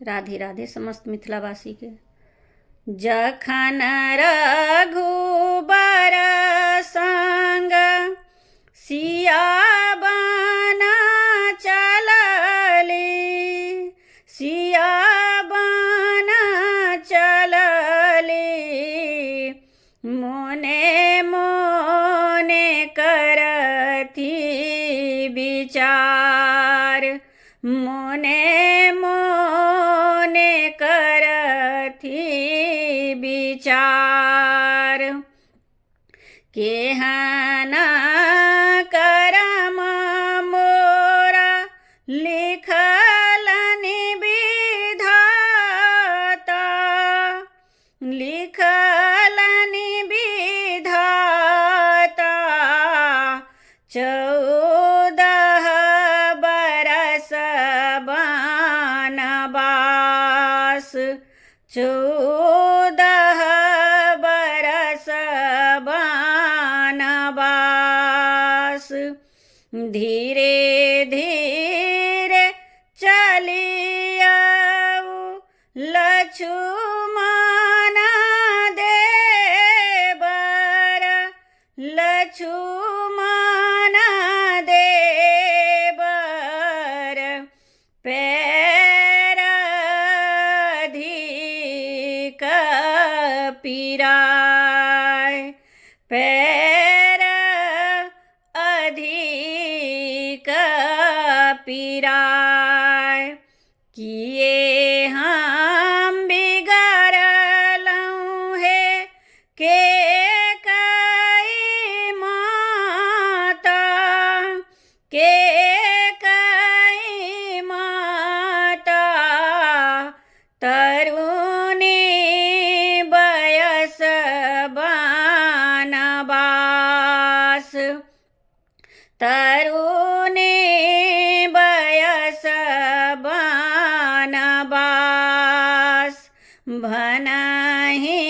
राधे राधे समस्त मिथिलावासी के। जखन रघुबर संग सियाबन चलली, सियाबन चलली, मोने मोने करती विचार, मोने मोने करती विचार। केहन करम मोरा लिखलनि विधाता, लिखलनि विधाता। 14 बरस बनवास, 14 बरस बनवास। धीरे धीरे चलियौ लक्ष्मण देवर, लक्ष्मण देवर। पैर अधिक पीराय, पैर अधिक पीराय। किए हम बिगड़लहुँ हे के कई माता, के कई माता। तरुणी बयस बनवास, तरुणी बयस बनवास। भनहि